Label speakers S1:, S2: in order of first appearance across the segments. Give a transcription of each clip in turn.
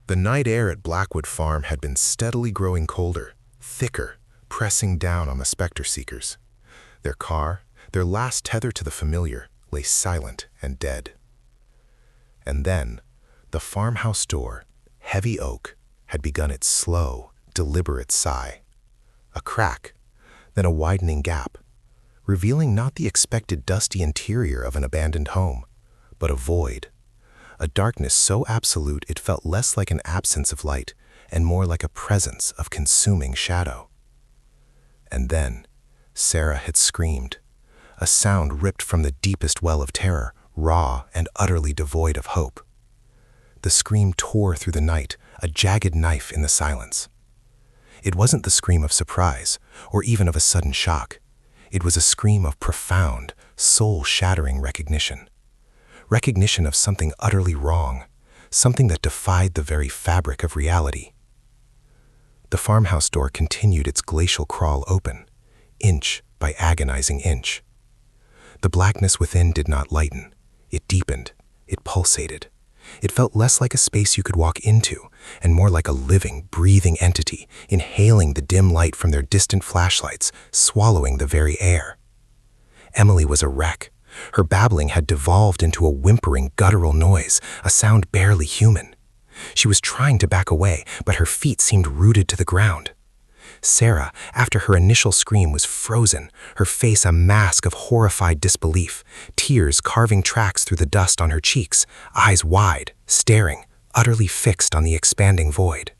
S1: The night air at Blackwood Farm had been steadily growing colder, thicker, pressing down on the specter-seekers. Their car, their last tether to the familiar, lay silent and dead. And then, the farmhouse door, heavy oak, had begun its slow, deliberate sigh. A crack, then a widening gap, revealing not the expected dusty interior of an abandoned home, but a void. A darkness so absolute it felt less like an absence of light and more like a presence of consuming shadow. And then, Sarah had screamed, a sound ripped from the deepest well of terror, raw and utterly devoid of hope. The scream tore through the night, a jagged knife in the silence. It wasn't the scream of surprise, or even of a sudden shock. It was a scream of profound, soul-shattering recognition. Recognition of something utterly wrong, something that defied the very fabric of reality. The farmhouse door continued its glacial crawl open, inch by agonizing inch. The blackness within did not lighten. It deepened. It pulsated. It felt less like a space you could walk into, and more like a living, breathing entity, inhaling the dim light from their distant flashlights, swallowing the very air. Emily was a wreck. Her babbling had devolved into a whimpering, guttural noise, a sound barely human. She was trying to back away, but her feet seemed rooted to the ground. Sarah, after her initial scream, was frozen, her face a mask of horrified disbelief, tears carving tracks through the dust on her cheeks, eyes wide, staring, utterly fixed on the expanding void.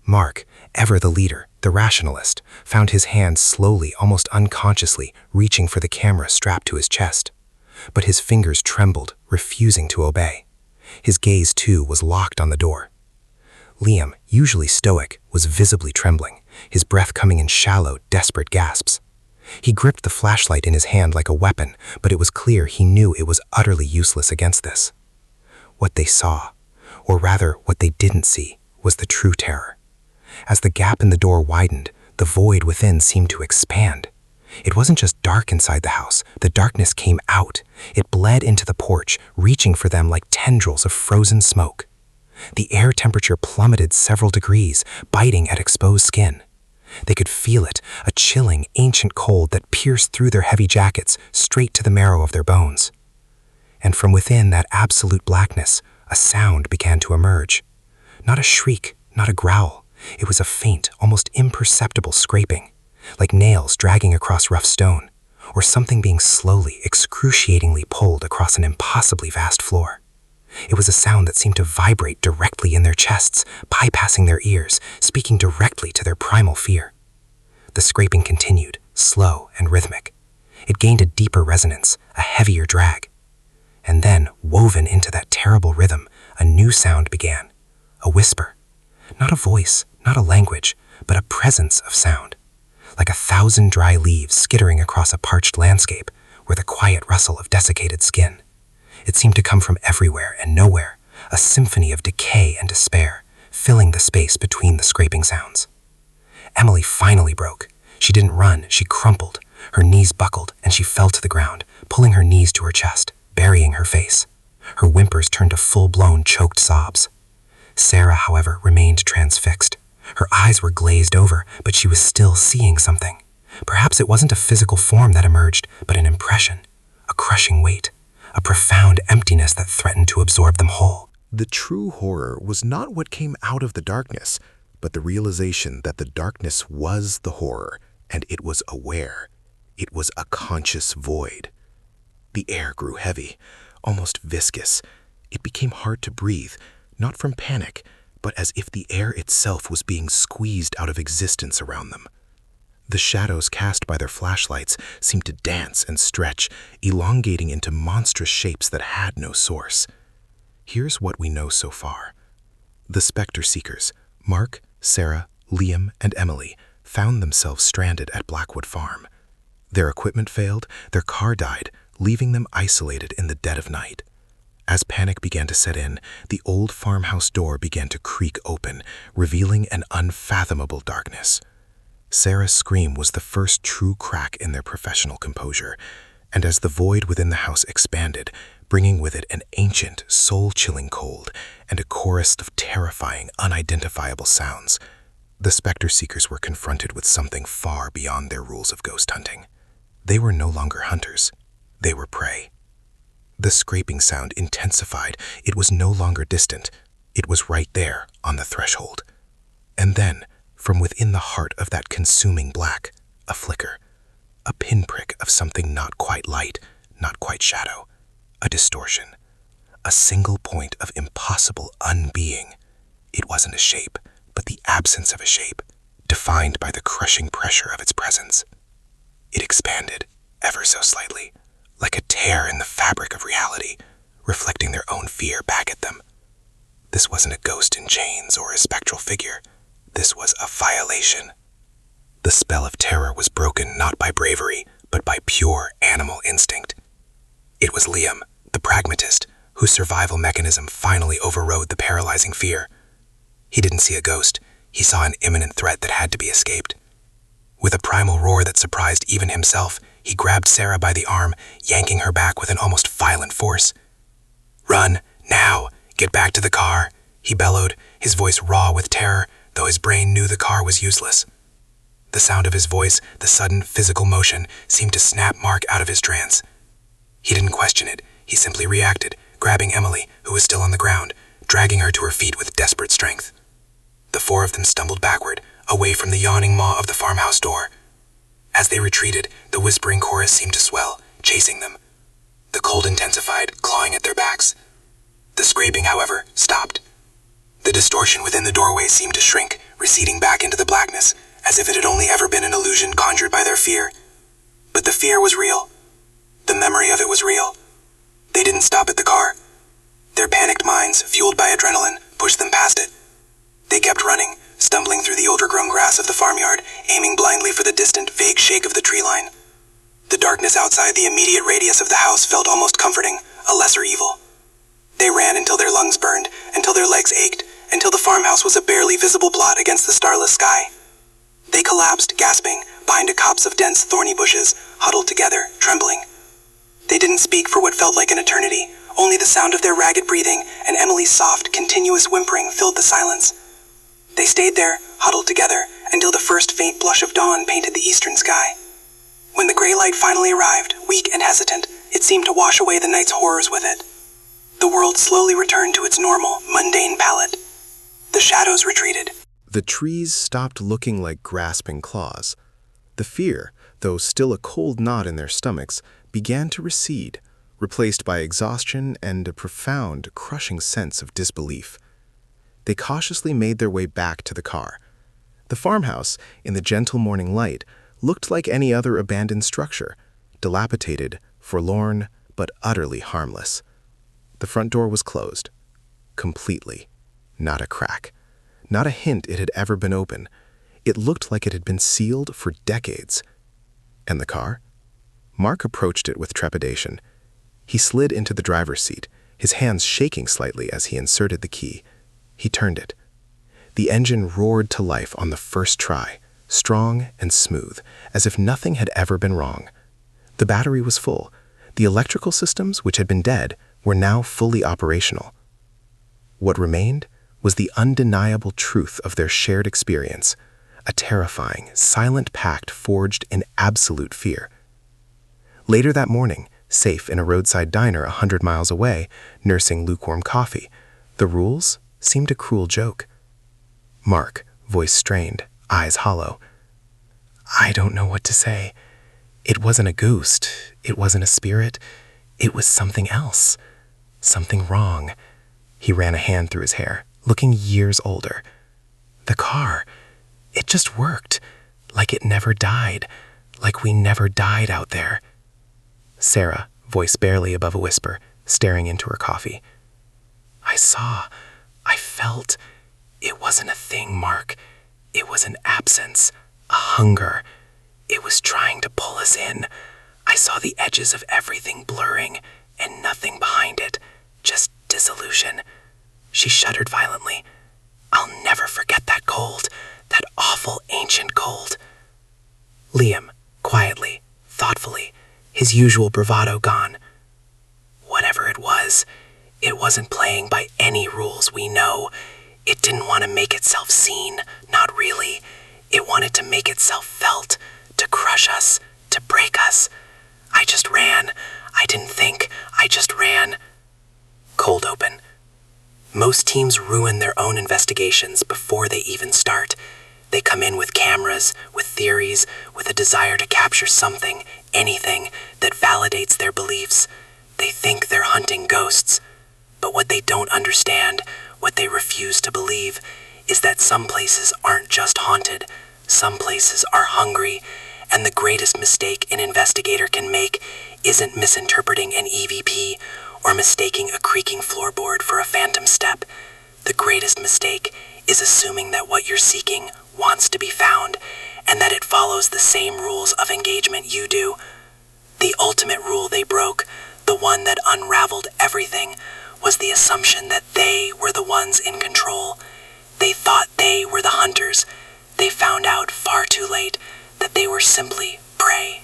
S1: Mark, ever the leader, the rationalist, found his hand slowly, almost unconsciously, reaching for the camera strapped to his chest. But his fingers trembled, refusing to obey. His gaze, too, was locked on the door. Liam, usually stoic, was visibly trembling, his breath coming in shallow, desperate gasps. He gripped the flashlight in his hand like a weapon, but it was clear he knew it was utterly useless against this. What they saw, or rather what they didn't see, was the true terror. As the gap in the door widened, the void within seemed to expand. It wasn't just dark inside the house. The darkness came out. It bled into the porch, reaching for them like tendrils of frozen smoke. The air temperature plummeted several degrees, biting at exposed skin. They could feel it, a chilling, ancient cold that pierced through their heavy jackets, straight to the marrow of their bones. And from within that absolute blackness, a sound began to emerge. Not a shriek, not a growl. It was a faint, almost imperceptible scraping, like nails dragging across rough stone, or something being slowly, excruciatingly pulled across an impossibly vast floor. It was a sound that seemed to vibrate directly in their chests, bypassing their ears, speaking directly to their primal fear. The scraping continued, slow and rhythmic. It gained a deeper resonance, a heavier drag. And then, woven into that terrible rhythm, a new sound began, a whisper. Not a voice, not a language, but a presence of sound, like 1,000 dry leaves skittering across a parched landscape, or the quiet rustle of desiccated skin. It seemed to come from everywhere and nowhere, a symphony of decay and despair, filling the space between the scraping sounds. Emily finally broke. She didn't run, she crumpled. Her knees buckled, and she fell to the ground, pulling her knees to her chest, burying her face. Her whimpers turned to full-blown, choked sobs. Sarah, however, remained transfixed. Her eyes were glazed over, but she was still seeing something. Perhaps it wasn't a physical form that emerged, but an impression, a crushing weight, a profound emptiness that threatened to absorb them whole.
S2: The true horror was not what came out of the darkness, but the realization that the darkness was the horror, and it was aware. It was a conscious void. The air grew heavy, almost viscous. It became hard to breathe, not from panic, but as if the air itself was being squeezed out of existence around them. The shadows cast by their flashlights seemed to dance and stretch, elongating into monstrous shapes that had no source. Here's what we know so far. The specter-seekers, Mark, Sarah, Liam, and Emily, found themselves stranded at Blackwood Farm. Their equipment failed, their car died, leaving them isolated in the dead of night. As panic began to set in, the old farmhouse door began to creak open, revealing an unfathomable darkness. Sarah's scream was the first true crack in their professional composure, and as the void within the house expanded, bringing with it an ancient, soul-chilling cold and a chorus of terrifying, unidentifiable sounds. The specter-seekers were confronted with something far beyond their rules of ghost hunting. They were no longer hunters. They were prey. The scraping sound intensified. It was no longer distant. It was right there on the threshold. And then, from within the heart of that consuming black, a flicker, a pinprick of something not quite light, not quite shadow, a distortion, a single point of impossible unbeing. It wasn't a shape, but the absence of a shape, defined by the crushing pressure of its presence. It expanded, ever so slightly, like a tear in the fabric of reality, reflecting their own fear back at them. This wasn't a ghost in chains or a spectral figure. This was a violation. The spell of terror was broken not by bravery, but by pure animal instinct. It was Liam, the pragmatist, whose survival mechanism finally overrode the paralyzing fear. He didn't see a ghost. He saw an imminent threat that had to be escaped. With a primal roar that surprised even himself, he grabbed Sarah by the arm, yanking her back with an almost violent force. "Run, now! Get back to the car!" he bellowed, his voice raw with terror, though his brain knew the car was useless. The sound of his voice, the sudden physical motion, seemed to snap Mark out of his trance. He didn't question it. He simply reacted, grabbing Emily, who was still on the ground, dragging her to her feet with desperate strength. The four of them stumbled backward, away from the yawning maw of the farmhouse door. As they retreated, the whispering chorus seemed to swell, chasing them. The cold intensified, clawing at their backs. The scraping, however, stopped. The distortion within the doorway seemed to shrink, receding back into the blackness, as if it had only ever been an illusion conjured by their fear. But the fear was real. The memory of it was real. They didn't stop at the car. Their panicked minds, fueled by adrenaline, pushed them past it. They kept running, stumbling through the overgrown grass of the farmyard, aiming blindly for the distant, vague shake of the tree line. The darkness outside the immediate radius of the house felt almost comforting, a lesser evil. They ran until their lungs burned, until their legs ached, until the farmhouse was a barely visible blot against the starless sky. They collapsed, gasping, behind a copse of dense, thorny bushes, huddled together, trembling. They didn't speak for what felt like an eternity. Only the sound of their ragged breathing and Emily's soft, continuous whimpering filled the silence. They stayed there, huddled together, until the first faint blush of dawn painted the eastern sky. When the gray light finally arrived, weak and hesitant, it seemed to wash away the night's horrors with it. The world slowly returned to its normal, mundane palette. The shadows retreated. The trees stopped looking like grasping claws. The fear, though still a cold knot in their stomachs, began to recede, replaced by exhaustion and a profound, crushing sense of disbelief. They cautiously made their way back to the car. The farmhouse, in the gentle morning light, looked like any other abandoned structure, dilapidated, forlorn, but utterly harmless. The front door was closed. Completely. Not a crack. Not a hint it had ever been open. It looked like it had been sealed for decades. And the car? Mark approached it with trepidation. He slid into the driver's seat, his hands shaking slightly as he inserted the key. He turned it. The engine roared to life on the first try, strong and smooth, as if nothing had ever been wrong. The battery was full. The electrical systems, which had been dead, were now fully operational. What remained was the undeniable truth of their shared experience, a terrifying, silent pact forged in absolute fear. Later that morning, safe in a roadside diner 100 miles away, nursing lukewarm coffee, the rules seemed a cruel joke. Mark, voice strained, eyes hollow. "I don't know what to say. It wasn't a ghost. It wasn't a spirit. It was something else. Something wrong." He ran a hand through his hair, looking years older. "The car, it just worked. Like it never died. Like we never died out there." Sarah, voice barely above a whisper, staring into her coffee. I felt. It wasn't a thing, Mark. It was an absence, a hunger. It was trying to pull us in. I saw the edges of everything blurring, and nothing behind it, just dissolution." She shuddered violently. "I'll never forget that cold, that awful ancient cold." Liam, quietly, thoughtfully, his usual bravado gone. "Whatever it
S3: It wasn't playing by any rules we know. It didn't want to make itself seen, not really. It wanted to make itself felt, to crush us, to break us. I just ran. I didn't think. I just ran. Cold open. Most teams ruin their own investigations before they even start. They come in with cameras, with theories, with a desire to capture something, anything, that validates their beliefs. They think they're hunting ghosts. But what they don't understand, what they refuse to believe, is that some places aren't just haunted. Some places are hungry, and the greatest mistake an investigator can make isn't misinterpreting an EVP or mistaking a creaking floorboard for a phantom step. The greatest mistake is assuming that what you're seeking wants to be found, and that it follows the same rules of engagement you do. The ultimate rule they broke, the one that unraveled everything, was the assumption that they were the ones in control. They thought they were the hunters. They found out far too late that they were simply prey.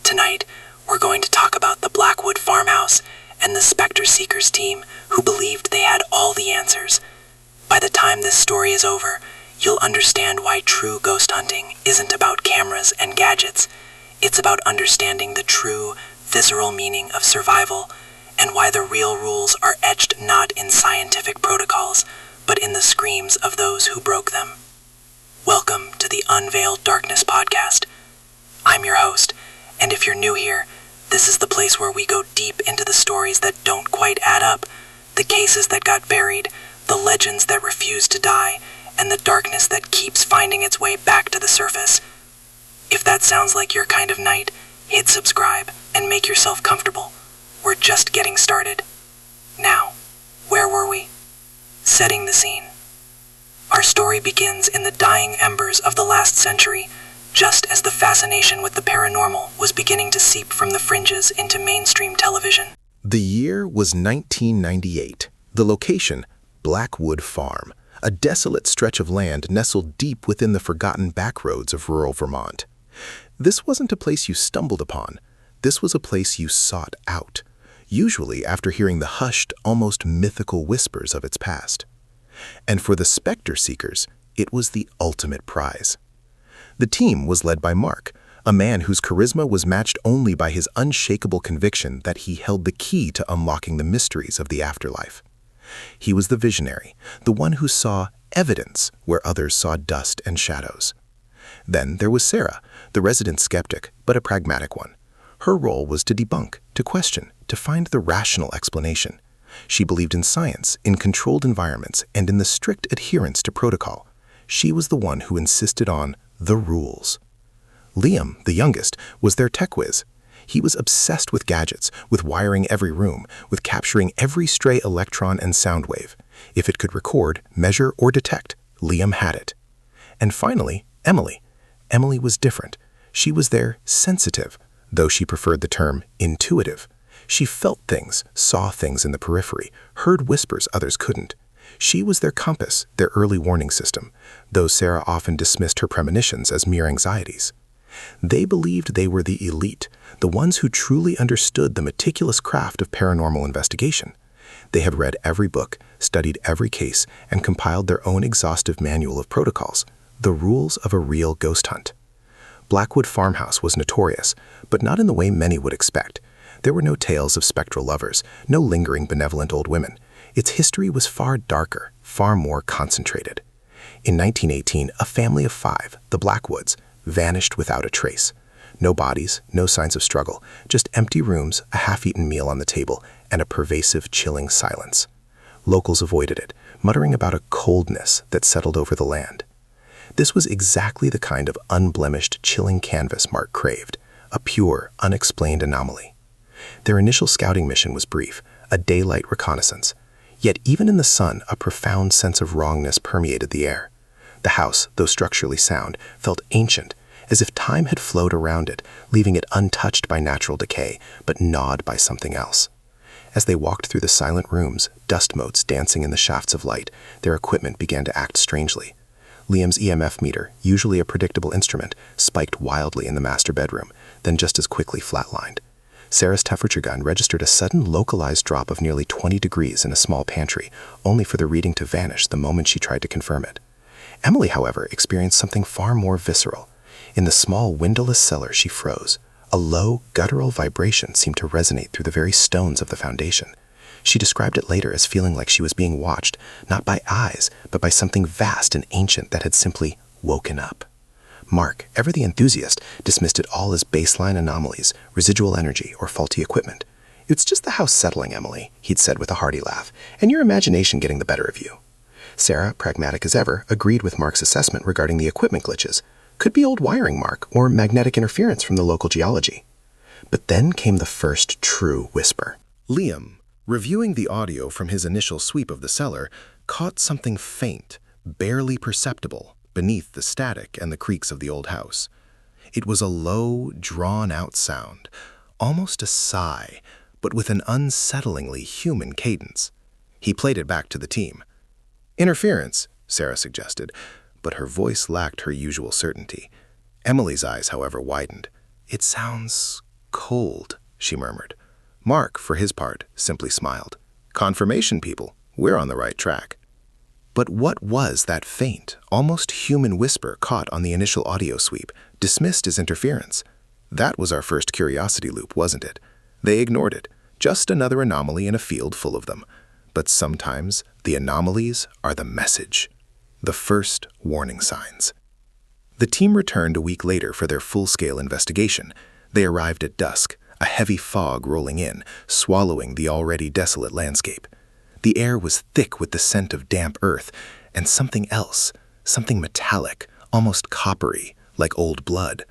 S3: Tonight, we're going to talk about the Blackwood Farmhouse and the specter-seekers team who believed they had all the answers. By the time this story is over, you'll understand why true ghost hunting isn't about cameras and gadgets. It's about understanding the true, visceral meaning of survival, and why the real rules are etched not in scientific protocols, but in the screams of those who broke them. Welcome to the Unveiled Darkness Podcast. I'm your host, and if you're new here, this is the place where we go deep into the stories that don't quite add up, the cases that got buried, the legends that refuse to die, and the darkness that keeps finding its way back to the surface. If that sounds like your kind of night, hit subscribe and make yourself comfortable. We're just getting started. Now, where were we? Setting the scene. Our story begins in the dying embers of the last century, just as the fascination with the paranormal was beginning to seep from the fringes into mainstream television.
S2: The year was 1998. The location, Blackwood Farm, a desolate stretch of land nestled deep within the forgotten backroads of rural Vermont. This wasn't a place you stumbled upon. This was a place you sought out, usually after hearing the hushed, almost mythical whispers of its past. And for the specter-seekers, it was the ultimate prize. The team was led by Mark, a man whose charisma was matched only by his unshakable conviction that he held the key to unlocking the mysteries of the afterlife. He was the visionary, the one who saw evidence where others saw dust and shadows. Then there was Sarah, the resident skeptic, but a pragmatic one. Her role was to debunk, to question, to find the rational explanation. She believed in science, in controlled environments, and in the strict adherence to protocol. She was the one who insisted on the rules. Liam, the youngest, was their tech whiz. He was obsessed with gadgets, with wiring every room, with capturing every stray electron and sound wave. If it could record, measure, or detect, Liam had it. And finally, Emily. Emily was different. She was their sensitive, though she preferred the term intuitive. She felt things, saw things in the periphery, heard whispers others couldn't. She was their compass, their early warning system, though Sarah often dismissed her premonitions as mere anxieties. They believed they were the elite, the ones who truly understood the meticulous craft of paranormal investigation. They had read every book, studied every case, and compiled their own exhaustive manual of protocols, the rules of a real ghost hunt. Blackwood Farmhouse was notorious, but not in the way many would expect. There were no tales of spectral lovers, no lingering benevolent old women. Its history was far darker, far more concentrated. In 1918, a family of 5, the Blackwoods, vanished without a trace. No bodies, no signs of struggle, just empty rooms, a half-eaten meal on the table, and a pervasive, chilling silence. Locals avoided it, muttering about a coldness that settled over the land. This was exactly the kind of unblemished, chilling canvas Mark craved, a pure, unexplained anomaly. Their initial scouting mission was brief, a daylight reconnaissance. Yet even in the sun, a profound sense of wrongness permeated the air. The house, though structurally sound, felt ancient, as if time had flowed around it, leaving it untouched by natural decay, but gnawed by something else. As they walked through the silent rooms, dust motes dancing in the shafts of light, their equipment began to act strangely. Liam's EMF meter, usually a predictable instrument, spiked wildly in the master bedroom, then just as quickly flatlined. Sarah's temperature gun registered a sudden localized drop of nearly 20 degrees in a small pantry, only for the reading to vanish the moment she tried to confirm it. Emily, however, experienced something far more visceral. In the small, windowless cellar, she froze. A low, guttural vibration seemed to resonate through the very stones of the foundation. She described it later as feeling like she was being watched, not by eyes, but by something vast and ancient that had simply woken up. Mark, ever the enthusiast, dismissed it all as baseline anomalies, residual energy, or faulty equipment. "It's just the house settling, Emily," he'd said with a hearty laugh, "and your imagination getting the better of you." Sarah, pragmatic as ever, agreed with Mark's assessment regarding the equipment glitches. Could be old wiring, Mark, or magnetic interference from the local geology. But then came the first true whisper.
S1: Liam, reviewing the audio from his initial sweep of the cellar, caught something faint, barely perceptible, beneath the static and the creaks of the old house. It was a low, drawn-out sound, almost a sigh, but with an unsettlingly human cadence. He played it back to the team. "Interference," Sarah suggested, but her voice lacked her usual certainty. Emily's eyes, however, widened. "It sounds cold," she murmured. Mark, for his part, simply smiled. "Confirmation, people. We're on the right track." But what was that faint, almost human whisper caught on the initial audio sweep, dismissed as interference? That was our first curiosity loop, wasn't it? They ignored it. Just another anomaly in a field full of them. But sometimes the anomalies are the message. The first warning signs. The team returned a week later for their full-scale investigation. They arrived at dusk, a heavy fog rolling in, swallowing the already desolate landscape. The air was thick with the scent of damp earth, and something else, something metallic, almost coppery, like old blood.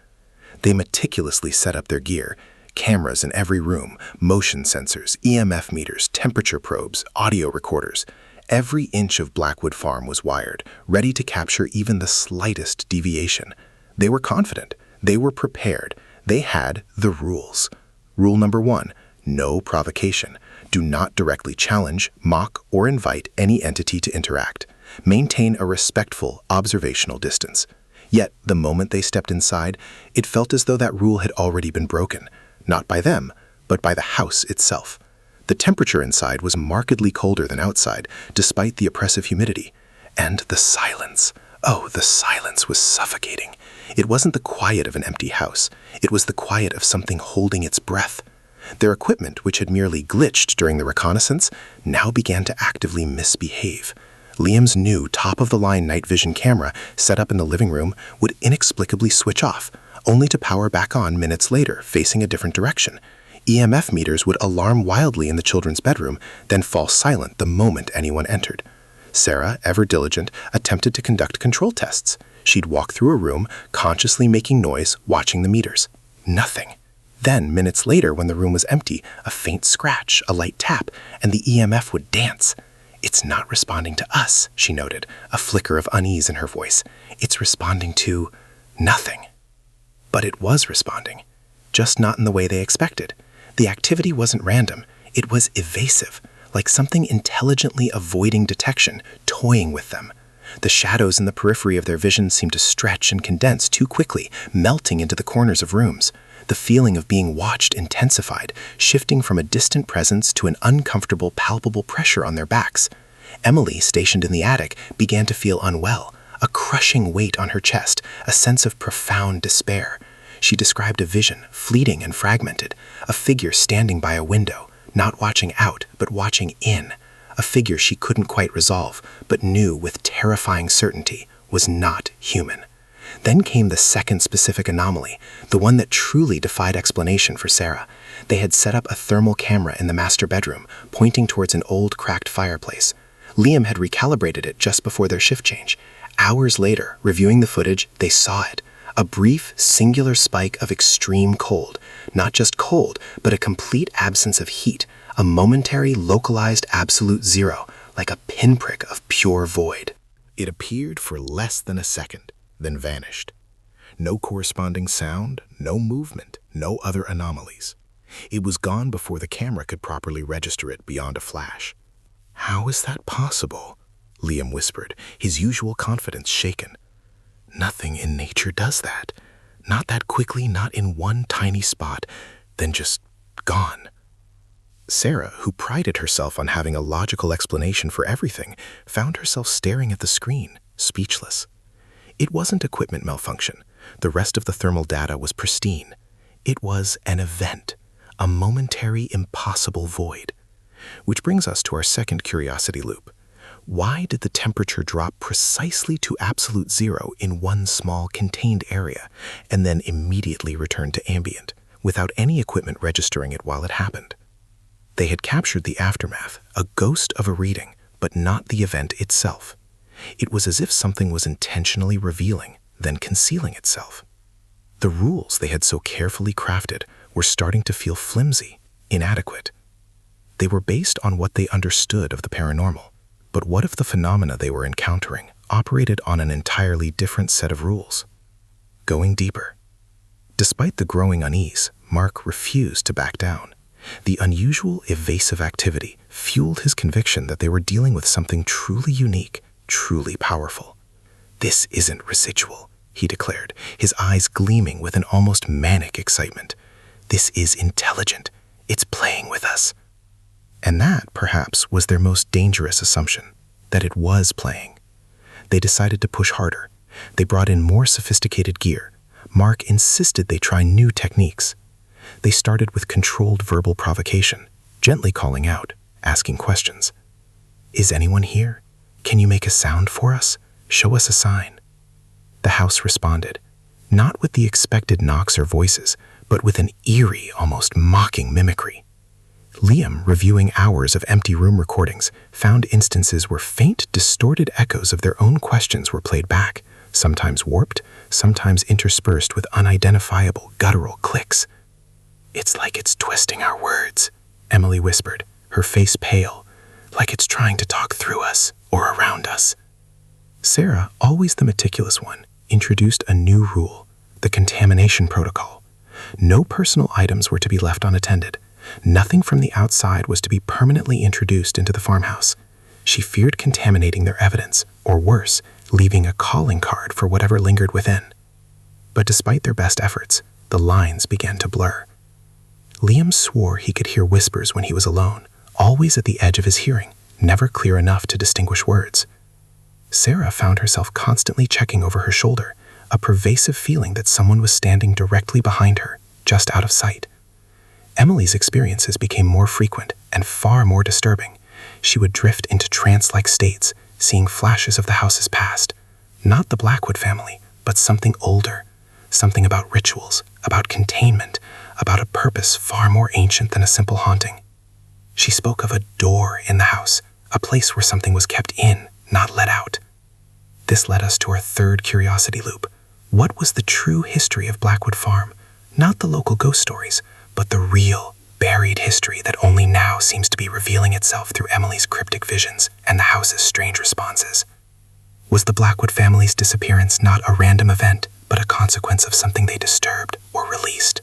S1: They meticulously set up their gear, cameras in every room, motion sensors, EMF meters, temperature probes, audio recorders. Every inch of Blackwood Farm was wired, ready to capture even the slightest deviation. They were confident. They were prepared. They had the rules. Rule number 1, no provocation. Do not directly challenge, mock, or invite any entity to interact. Maintain a respectful, observational distance. Yet, the moment they stepped inside, it felt as though that rule had already been broken, not by them, but by the house itself. The temperature inside was markedly colder than outside, despite the oppressive humidity. And the silence. Oh, the silence was suffocating. It wasn't the quiet of an empty house. It was the quiet of something holding its breath. Their equipment, which had merely glitched during the reconnaissance, now began to actively misbehave. Liam's new top-of-the-line night vision camera, set up in the living room, would inexplicably switch off, only to power back on minutes later, facing a different direction. EMF meters would alarm wildly in the children's bedroom, then fall silent the moment anyone entered. Sarah, ever diligent, attempted to conduct control tests. She'd walk through a room, consciously making noise, watching the meters. Nothing. Then, minutes later, when the room was empty, a faint scratch, a light tap, and the EMF would dance. "It's not responding to us," she noted, a flicker of unease in her voice. "It's responding to nothing." But it was responding, just not in the way they expected. The activity wasn't random. It was evasive, like something intelligently avoiding detection, toying with them. The shadows in the periphery of their vision seemed to stretch and condense too quickly, melting into the corners of rooms. The feeling of being watched intensified, shifting from a distant presence to an uncomfortable, palpable pressure on their backs. Emily, stationed in the attic, began to feel unwell, a crushing weight on her chest, a sense of profound despair. She described a vision, fleeting and fragmented, a figure standing by a window, not watching out, but watching in, a figure she couldn't quite resolve, but knew with terrifying certainty was not human. Then came the second specific anomaly, the one that truly defied explanation for Sarah. They had set up a thermal camera in the master bedroom, pointing towards an old cracked fireplace. Liam had recalibrated it just before their shift change. Hours later, reviewing the footage, they saw it. A brief, singular spike of extreme cold. Not just cold, but a complete absence of heat. A momentary, localized absolute zero, like a pinprick of pure void.
S2: It appeared for less than a second, then vanished. No corresponding sound, no movement, no other anomalies. It was gone before the camera could properly register it beyond a flash. "How is that possible?" Liam whispered, his usual confidence shaken. "Nothing in nature does that. Not that quickly, not in one tiny spot, then just gone. Sarah, who prided herself on having a logical explanation for everything, found herself staring at the screen, speechless. It wasn't equipment malfunction. The rest of the thermal data was pristine. It was an event, a momentary, impossible void. Which brings us to our second curiosity loop. Why did the temperature drop precisely to absolute zero in one small contained area and then immediately return to ambient, without any equipment registering it while it happened? They had captured the aftermath, a ghost of a reading, but not the event itself. It was as if something was intentionally revealing, then concealing itself. The rules they had so carefully crafted were starting to feel flimsy, inadequate. They were based on what they understood of the paranormal. But what if the phenomena they were encountering operated on an entirely different set of rules? Going deeper. Despite the growing unease, Mark refused to back down. The unusual, evasive activity fueled his conviction that they were dealing with something truly unique, truly powerful. "This isn't residual," he declared, his eyes gleaming with an almost manic excitement. "This is intelligent. It's playing with us." And that, perhaps, was their most dangerous assumption, that it was playing. They decided to push harder. They brought in more sophisticated gear. Mark insisted they try new techniques. They started with controlled verbal provocation, gently calling out, asking questions. "Is anyone here? Can you make a sound for us? Show us a sign." The house responded, not with the expected knocks or voices, but with an eerie, almost mocking mimicry. Liam, reviewing hours of empty room recordings, found instances where faint, distorted echoes of their own questions were played back, sometimes warped, sometimes interspersed with unidentifiable, guttural clicks. "It's like it's twisting our words," Emily whispered, her face pale, "like it's trying to talk through us or around us." Sarah, always the meticulous one, introduced a new rule, the contamination protocol. No personal items were to be left unattended. Nothing from the outside was to be permanently introduced into the farmhouse. She feared contaminating their evidence, or worse, leaving a calling card for whatever lingered within. But despite their best efforts, the lines began to blur. Liam swore he could hear whispers when he was alone, always at the edge of his hearing, never clear enough to distinguish words. Sarah found herself constantly checking over her shoulder, a pervasive feeling that someone was standing directly behind her, just out of sight. Emily's experiences became more frequent and far more disturbing. She would drift into trance-like states, seeing flashes of the house's past. Not the Blackwood family, but something older. Something about rituals, about containment, about a purpose far more ancient than a simple haunting. She spoke of a door in the house, a place where something was kept in, not let out. This led us to our third curiosity loop. What was the true history of Blackwood Farm? Not the local ghost stories, but the real, buried history that only now seems to be revealing itself through Emily's cryptic visions and the house's strange responses. Was the Blackwood family's disappearance not a random event, but a consequence of something they disturbed or released?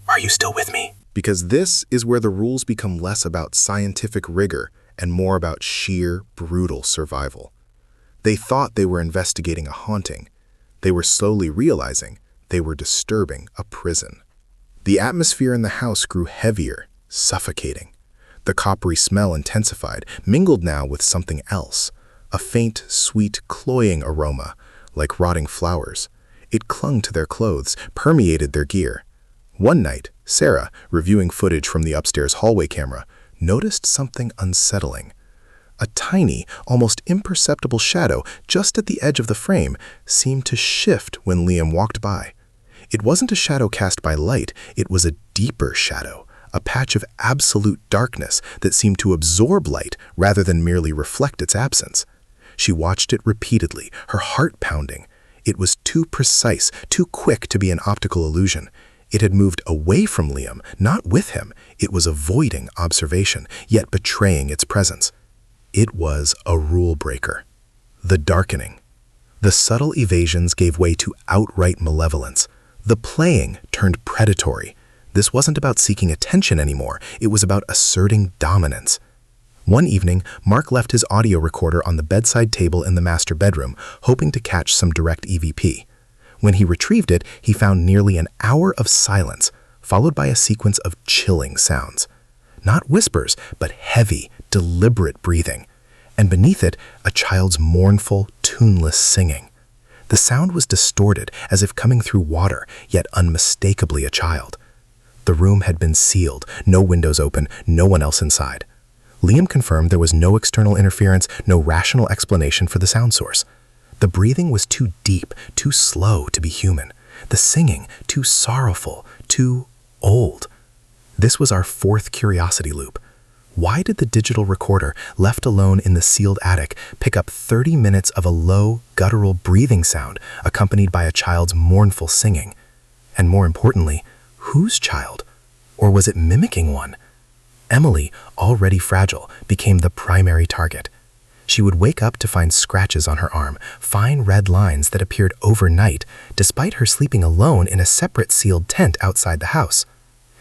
S2: Are you still with me?
S1: Because this is where the rules become less about scientific rigor and more about sheer, brutal survival. They thought they were investigating a haunting. They were slowly realizing they were disturbing a prison. The atmosphere in the house grew heavier, suffocating. The coppery smell intensified, mingled now with something else, a faint, sweet, cloying aroma, like rotting flowers. It clung to their clothes, permeated their gear. One night, Sarah, reviewing footage from the upstairs hallway camera, noticed something unsettling. A tiny, almost imperceptible shadow just at the edge of the frame seemed to shift when Liam walked by. It wasn't a shadow cast by light, it was a deeper shadow, a patch of absolute darkness that seemed to absorb light rather than merely reflect its absence. She watched it repeatedly, her heart pounding. It was too precise, too quick to be an optical illusion. It had moved away from Liam, not with him. It was avoiding observation, yet betraying its presence. It was a rule breaker. The darkening. The subtle evasions gave way to outright malevolence. The playing turned predatory. This wasn't about seeking attention anymore. It was about asserting dominance. One evening, Mark left his audio recorder on the bedside table in the master bedroom, hoping to catch some direct EVP. When he retrieved it, he found nearly an hour of silence,
S2: followed by a sequence of chilling sounds. Not whispers, but heavy, deliberate breathing. And beneath it, a child's mournful, tuneless singing. The sound was distorted, as if coming through water, yet unmistakably a child. The room had been sealed, no windows open, no one else inside. Liam confirmed there was no external interference, no rational explanation for the sound source. The breathing was too deep, too slow to be human. The singing, too sorrowful, too old. This was our fourth curiosity loop. Why did the digital recorder, left alone in the sealed attic, pick up 30 minutes of a low, guttural breathing sound accompanied by a child's mournful singing? And more importantly, whose child? Or was it mimicking one? Emily, already fragile, became the primary target. She would wake up to find scratches on her arm, fine red lines that appeared overnight, despite her sleeping alone in a separate sealed tent outside the house.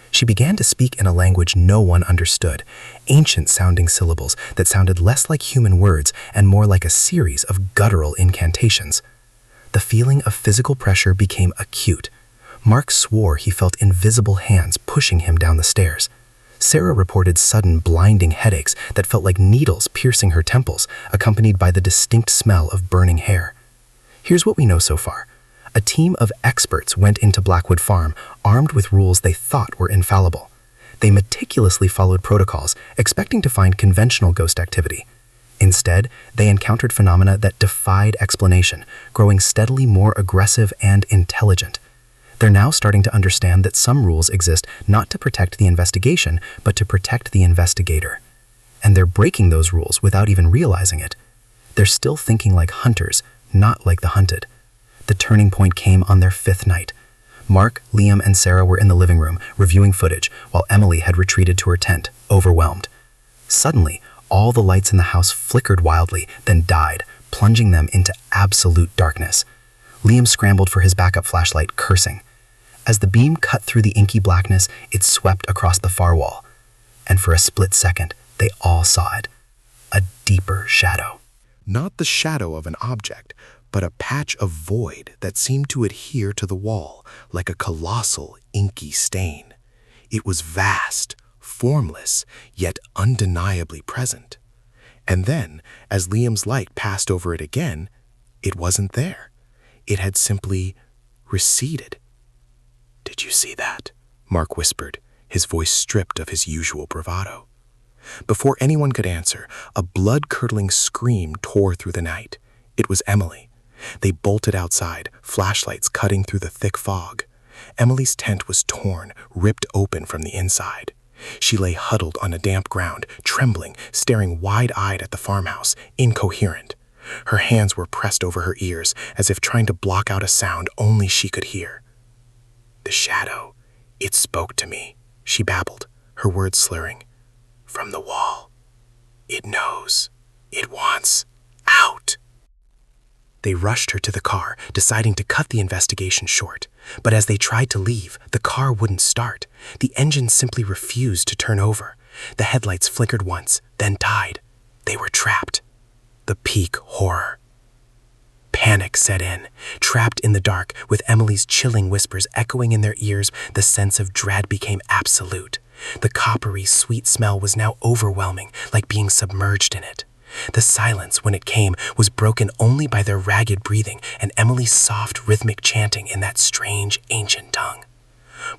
S2: She began to speak in a language no one understood, ancient-sounding syllables that sounded less like human words and more like a series of guttural incantations. The feeling of physical pressure became acute. Mark swore he felt invisible hands pushing him down the stairs. Sarah reported sudden blinding headaches that felt like needles piercing her temples, accompanied by the distinct smell of burning hair. Here's what we know so far. A team of experts went into Blackwood Farm, armed with rules they thought were infallible. They meticulously followed protocols, expecting to find conventional ghost activity. Instead, they encountered phenomena that defied explanation, growing steadily more aggressive and intelligent. They're now starting to understand that some rules exist not to protect the investigation, but to protect the investigator. And they're breaking those rules without even realizing it. They're still thinking like hunters, not like the hunted. The turning point came on their fifth night. Mark, Liam, and Sarah were in the living room, reviewing footage, while Emily had retreated to her tent, overwhelmed. Suddenly, all the lights in the house flickered wildly, then died, plunging them into absolute darkness. Liam scrambled for his backup flashlight, cursing. As the beam cut through the inky blackness, it swept across the far wall. And for a split second, they all saw it. A deeper shadow.
S1: Not the shadow of an object, but a patch of void that seemed to adhere to the wall like a colossal, inky stain. It was vast, formless, yet undeniably present. And then, as Liam's light passed over it again, it wasn't there. It had simply receded. "Did you see that?" Mark whispered, his voice stripped of his usual bravado. Before anyone could answer, a blood-curdling scream tore through the night. It was Emily. They bolted outside, flashlights cutting through the thick fog. Emily's tent was torn, ripped open from the inside. She lay huddled on a damp ground, trembling, staring wide-eyed at the farmhouse, incoherent. Her hands were pressed over her ears, as if trying to block out a sound only she could hear. "The shadow, it spoke to me," she babbled, her words slurring. "From the wall. It knows. It wants out." They rushed her to the car, deciding to cut the investigation short. But as they tried to leave, the car wouldn't start. The engine simply refused to turn over. The headlights flickered once, then died. They were trapped. The peak horror. Panic set in. Trapped in the dark, with Emily's chilling whispers echoing in their ears, the sense of dread became absolute. The coppery, sweet smell was now overwhelming, like being submerged in it. The silence, when it came, was broken only by their ragged breathing and Emily's soft, rhythmic chanting in that strange, ancient tongue.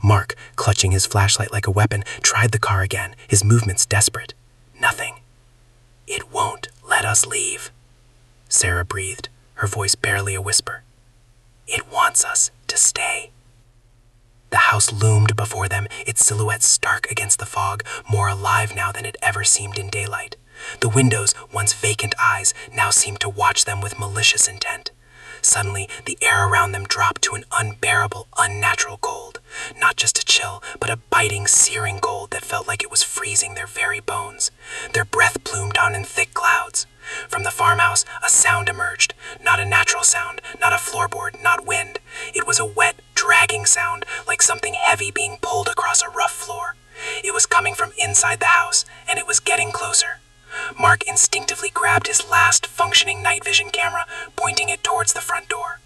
S1: Mark, clutching his flashlight like a weapon, tried the car again, his movements desperate. Nothing. "It won't let us leave," Sarah breathed, her voice barely a whisper. "It wants us to stay." The house loomed before them, its silhouette stark against the fog, more alive now than it ever seemed in daylight. The windows, once vacant eyes, now seemed to watch them with malicious intent. Suddenly, the air around them dropped to an unbearable, unnatural cold. Not just a chill, but a biting, searing cold that felt like it was freezing their very bones. Their breath plumed on in thick clouds. From the farmhouse, a sound emerged. Not a natural sound, not a floorboard, not wind. It was a wet, dragging sound, like something heavy being pulled across a rough floor. It was coming from inside the house, and it was getting closer. Mark instinctively grabbed his last functioning night vision camera, pointing it towards the front door.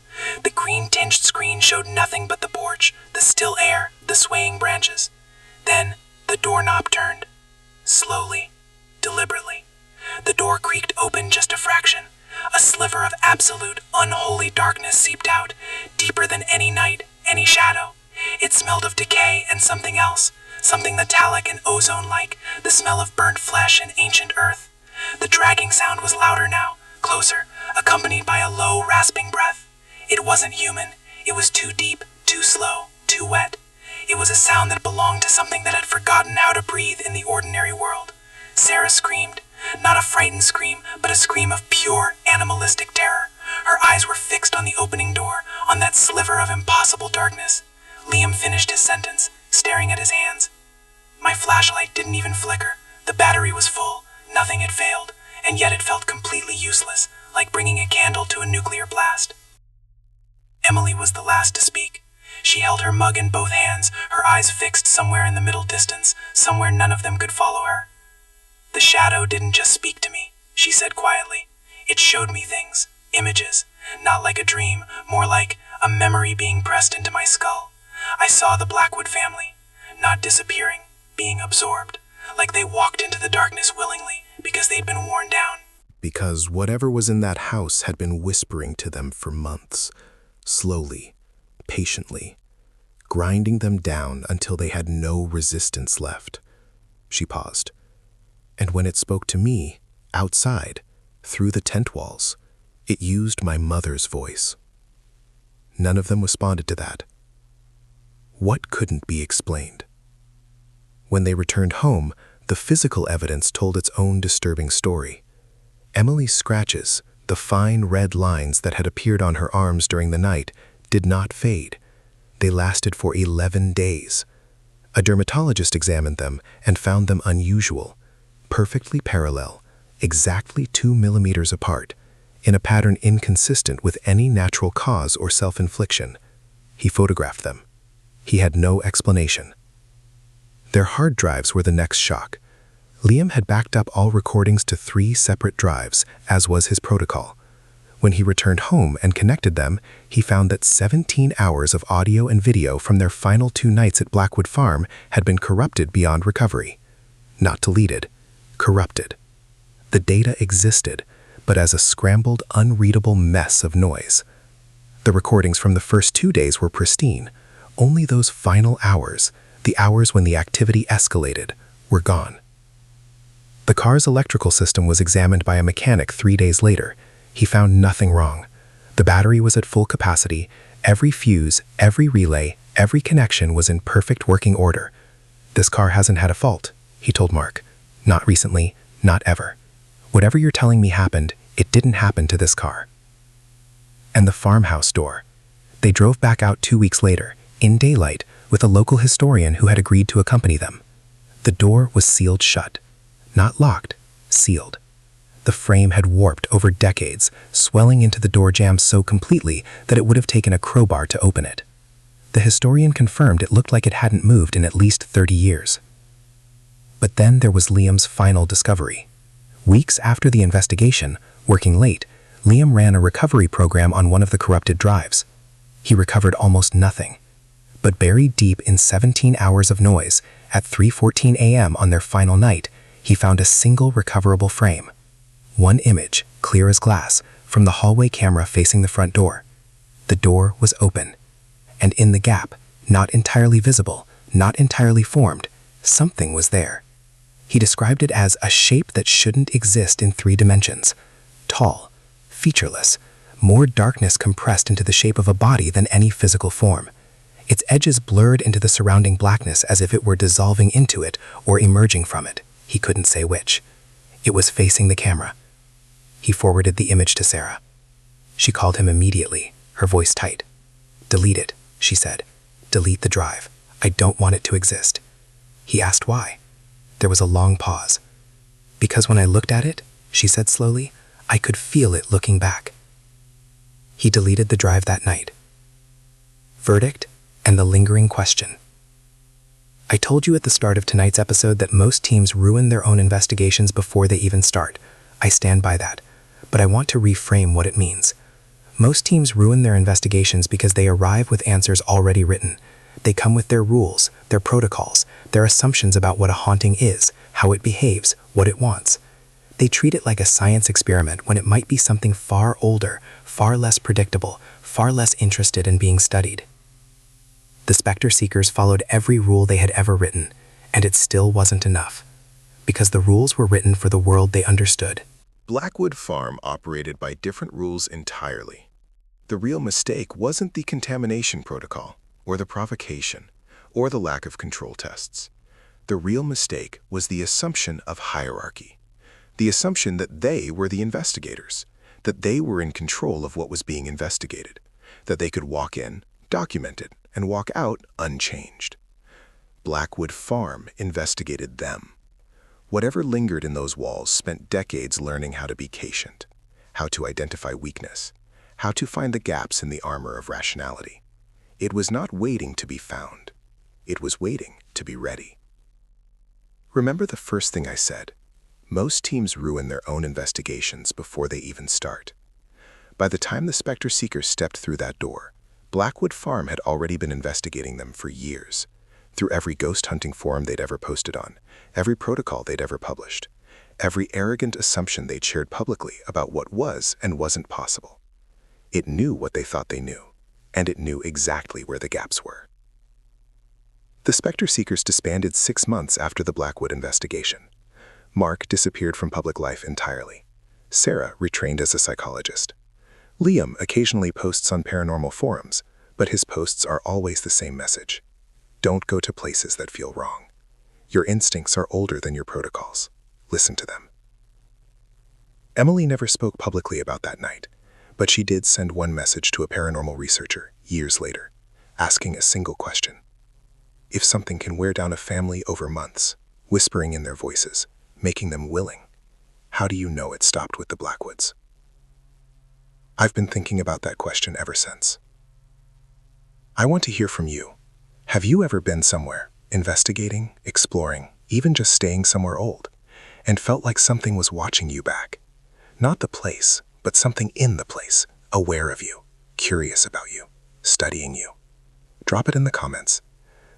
S1: The green-tinged screen showed nothing but the porch, the still air, the swaying branches.
S3: absolute, unholy darkness seeped out, deeper than any night, any shadow. It smelled of decay and something else, something metallic and ozone-like, the smell of burnt flesh and ancient earth. The dragging sound was louder now, closer, accompanied by a low, rasping breath. It wasn't human. It was too deep, too slow, too wet. It was a sound that belonged to something that had forgotten how to breathe in the ordinary world. Sarah screamed. Not a frightened scream, but a scream of pure, animalistic terror. Her eyes were fixed on the opening door, on that sliver of impossible darkness. Liam finished his sentence, staring at his hands. My flashlight didn't even flicker. The battery was full. Nothing had failed, and yet it felt completely useless, like bringing a candle to a nuclear blast. Emily was the last to speak. She held her mug in both hands, her eyes fixed somewhere in the middle distance, somewhere none of them could follow her. The shadow didn't just speak to me, she said quietly. It showed me things, images, not like a dream, more like a memory being pressed into my skull. I saw the Blackwood family, not disappearing, being absorbed, like they walked into the darkness willingly because they'd been worn down.
S2: Because whatever was in that house had been whispering to them for months, slowly, patiently, grinding them down until they had no resistance left. She paused. And when it spoke to me, outside, through the tent walls, it used my mother's voice. None of them responded to that. What couldn't be explained? When they returned home, the physical evidence told its own disturbing story. Emily's scratches, the fine red lines that had appeared on her arms during the night, did not fade. They lasted for 11 days. A dermatologist examined them and found them unusual, perfectly parallel, exactly 2 millimeters apart, in a pattern inconsistent with any natural cause or self-infliction. He photographed them. He had no explanation. Their hard drives were the next shock. Liam had backed up all recordings to 3 separate drives, as was his protocol. When he returned home and connected them, he found that 17 hours of audio and video from their final 2 nights at Blackwood Farm had been corrupted beyond recovery. Not deleted, corrupted. The data existed, but as a scrambled, unreadable mess of noise. The recordings from the first 2 days were pristine. Only those final hours, the hours when the activity escalated, were gone. The car's electrical system was examined by a mechanic 3 days later. He found nothing wrong. The battery was at full capacity. Every fuse, every relay, every connection was in perfect working order. This car hasn't had a fault, he told Mark. Not recently, not ever. Whatever you're telling me happened, it didn't happen to this car. And the farmhouse door. They drove back out 2 weeks later, in daylight, with a local historian who had agreed to accompany them. The door was sealed shut. Not locked, sealed. The frame had warped over decades, swelling into the door jamb so completely that it would have taken a crowbar to open it. The historian confirmed it looked like it hadn't moved in at least 30 years. But then there was Liam's final discovery. Weeks after the investigation, working late, Liam ran a recovery program on one of the corrupted drives. He recovered almost nothing. But buried deep in 17 hours of noise, at 3:14 a.m. on their final night, he found a single recoverable frame. One image, clear as glass, from the hallway camera facing the front door. The door was open. And in the gap, not entirely visible, not entirely formed, something was there. He described it as a shape that shouldn't exist in 3 dimensions. Tall, featureless, more darkness compressed into the shape of a body than any physical form. Its edges blurred into the surrounding blackness as if it were dissolving into it or emerging from it. He couldn't say which. It was facing the camera. He forwarded the image to Sarah. She called him immediately, her voice tight. "Delete it," she said. "Delete the drive. I don't want it to exist." He asked why. There was a long pause. "Because when I looked at it," she said slowly, "I could feel it looking back." He deleted the drive that night. Verdict and the lingering question. I told you at the start of tonight's episode that most teams ruin their own investigations before they even start. I stand by that, but I want to reframe what it means. Most teams ruin their investigations because they arrive with answers already written. They come with their rules, their protocols, their assumptions about what a haunting is, how it behaves, what it wants.
S4: They treat it like a science experiment when it might be something far older, far less predictable, far less interested in being studied. The specter-seekers followed every rule they had ever written, and it still wasn't enough, because the rules were written for the world they understood.
S1: Blackwood Farm operated by different rules entirely. The real mistake wasn't the contamination protocol, or the provocation, or the lack of control tests. The real mistake was the assumption of hierarchy. The assumption that they were the investigators, that they were in control of what was being investigated, that they could walk in, document it, and walk out unchanged. Blackwood Farm investigated them. Whatever lingered in those walls spent decades learning how to be patient, how to identify weakness, how to find the gaps in the armor of rationality. It was not waiting to be found. It was waiting to be ready. Remember the first thing I said? Most teams ruin their own investigations before they even start. By the time the specter-seekers stepped through that door, Blackwood Farm had already been investigating them for years, through every ghost hunting forum they'd ever posted on, every protocol they'd ever published, every arrogant assumption they'd shared publicly about what was and wasn't possible. It knew what they thought they knew, and it knew exactly where the gaps were. The specter-seekers disbanded 6 months after the Blackwood investigation. Mark disappeared from public life entirely. Sarah retrained as a psychologist. Liam occasionally posts on paranormal forums, but his posts are always the same message. Don't go to places that feel wrong. Your instincts are older than your protocols. Listen to them. Emily never spoke publicly about that night, but she did send one message to a paranormal researcher years later, asking a single question. If something can wear down a family over months, whispering in their voices, making them willing, how do you know it stopped with the Blackwoods? I've been thinking about that question ever since. I want to hear from you. Have you ever been somewhere, investigating, exploring, even just staying somewhere old, and felt like something was watching you back? Not the place, but something in the place, aware of you, curious about you, studying you. Drop it in the comments.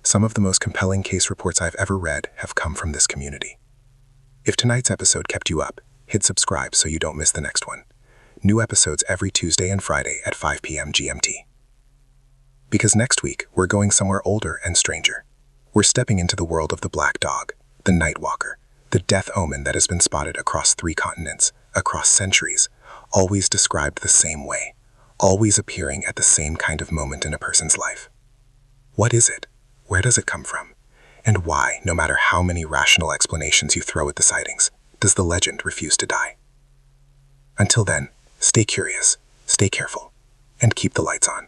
S1: Some of the most compelling case reports I've ever read have come from this community. If tonight's episode kept you up, hit subscribe so you don't miss the next one. New episodes every Tuesday and Friday at 5 p.m. GMT. Because next week, we're going somewhere older and stranger. We're stepping into the world of the Black Dog, the Night Walker, the death omen that has been spotted across 3 continents, across centuries, always described the same way, always appearing at the same kind of moment in a person's life. What is it? Where does it come from? And why, no matter how many rational explanations you throw at the sightings, does the legend refuse to die? Until then, stay curious, stay careful, and keep the lights on.